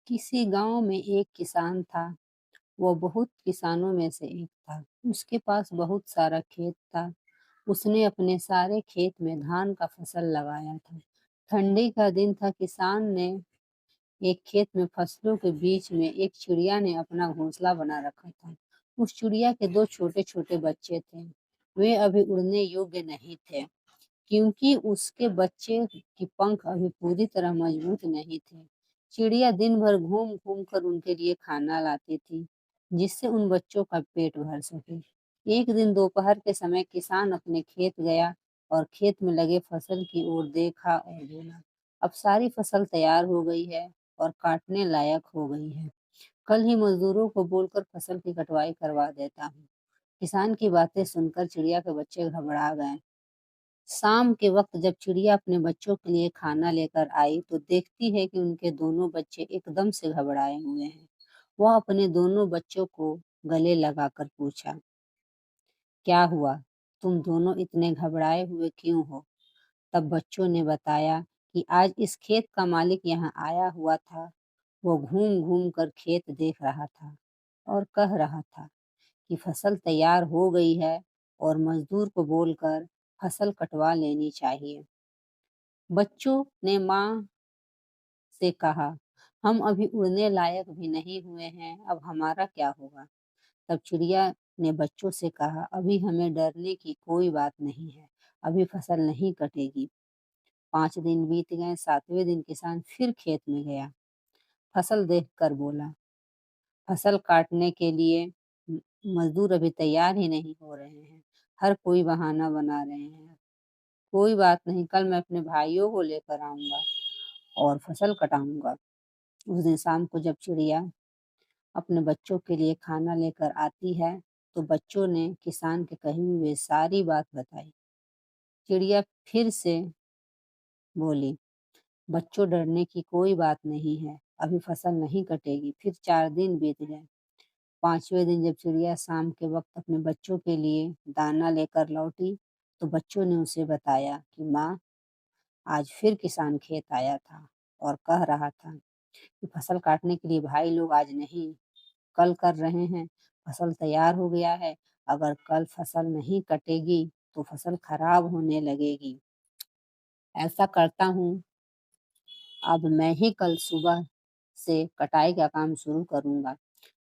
किसी गांव में एक किसान था। वो बहुत किसानों में से एक था। उसके पास बहुत सारा खेत था। उसने अपने सारे खेत में धान का फसल लगाया था। ठंडी का दिन था। किसान ने एक खेत में फसलों के बीच में एक चिड़िया ने अपना घोंसला बना रखा था। उस चिड़िया के दो छोटे छोटे बच्चे थे। वे अभी उड़ने योग्य नहीं थे, क्योंकि उसके बच्चे के पंख अभी पूरी तरह मजबूत नहीं थे। चिड़िया दिन भर घूम घूम कर उनके लिए खाना लाती थी, जिससे उन बच्चों का पेट भर सके। एक दिन दोपहर के समय किसान अपने खेत गया और खेत में लगे फसल की ओर देखा और बोला, अब सारी फसल तैयार हो गई है और काटने लायक हो गई है। कल ही मजदूरों को बोलकर फसल की कटवाई करवा देता हूँ। किसान की बातें सुनकर चिड़िया के बच्चे घबरा गए। शाम के वक्त जब चिड़िया अपने बच्चों के लिए खाना लेकर आई तो देखती है कि उनके दोनों बच्चे एकदम से घबराए हुए हैं। वह अपने दोनों बच्चों को गले लगाकर पूछा, क्या हुआ? तुम दोनों इतने घबराए हुए क्यों हो? तब बच्चों ने बताया कि आज इस खेत का मालिक यहाँ आया हुआ था। वो घूम घूम कर खेत देख रहा था और कह रहा था कि फसल तैयार हो गई है और मजदूर को बोलकर फसल कटवा लेनी चाहिए। बच्चों ने माँ से कहा, हम अभी उड़ने लायक भी नहीं हुए हैं, अब हमारा क्या होगा? तब चिड़िया ने बच्चों से कहा, अभी हमें डरने की कोई बात नहीं है, अभी फसल नहीं कटेगी। 5 दिन बीत गए। 7वें दिन किसान फिर खेत में गया। फसल देखकर बोला, फसल काटने के लिए मजदूर अभी तैयार ही नहीं हो रहे हैं। हर कोई बहाना बना रहे हैं। कोई बात नहीं, कल मैं अपने भाइयों को लेकर आऊंगा और फसल कटाऊंगा। उस दिन शाम को जब चिड़िया अपने बच्चों के लिए खाना लेकर आती है तो बच्चों ने किसान के कही हुए सारी बात बताई। चिड़िया फिर से बोली, बच्चों डरने की कोई बात नहीं है, अभी फसल नहीं कटेगी। फिर 4 दिन बीत गए। 5वें दिन जब चिड़िया शाम के वक्त अपने बच्चों के लिए दाना लेकर लौटी तो बच्चों ने उसे बताया कि माँ, आज फिर किसान खेत आया था और कह रहा था कि फसल काटने के लिए भाई लोग आज नहीं, कल कर रहे हैं। फसल तैयार हो गया है। अगर कल फसल नहीं कटेगी तो फसल खराब होने लगेगी। ऐसा करता हूँ, अब मैं ही कल सुबह से कटाई का काम शुरू करूंगा।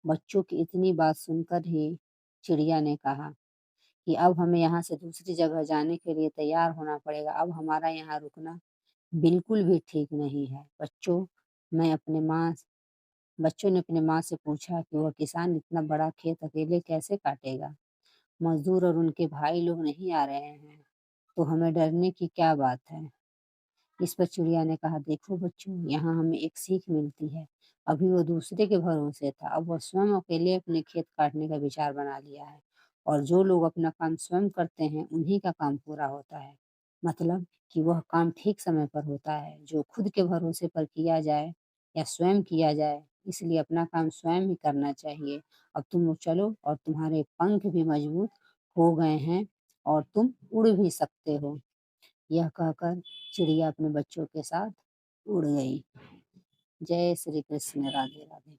बच्चों की इतनी बात सुनकर ही चिड़िया ने कहा कि अब हमें यहाँ से दूसरी जगह जाने के लिए तैयार होना पड़ेगा। अब हमारा यहाँ रुकना बिल्कुल भी ठीक नहीं है। मैं अपने माँ बच्चों ने अपने माँ से पूछा कि वह किसान इतना बड़ा खेत अकेले कैसे काटेगा? मजदूर और उनके भाई लोग नहीं आ रहे हैं, तो हमें डरने की क्या बात है? इस पर चिड़िया ने कहा, देखो बच्चों, यहाँ हमें एक सीख मिलती है। अभी वो दूसरे के भरोसे था, अब वह स्वयं अकेले अपने खेत काटने का विचार बना लिया है। और जो लोग अपना काम स्वयं करते हैं उन्हीं का काम पूरा होता है। मतलब कि वह काम ठीक समय पर होता है जो खुद के भरोसे पर किया जाए या स्वयं किया जाए। इसलिए अपना काम स्वयं ही करना चाहिए। अब तुम लोग चलो, और तुम्हारे पंख भी मजबूत हो गए हैं और तुम उड़ भी सकते हो। यह कहकर चिड़िया अपने बच्चों के साथ उड़ गई। जय श्री कृष्ण। राधे राधे।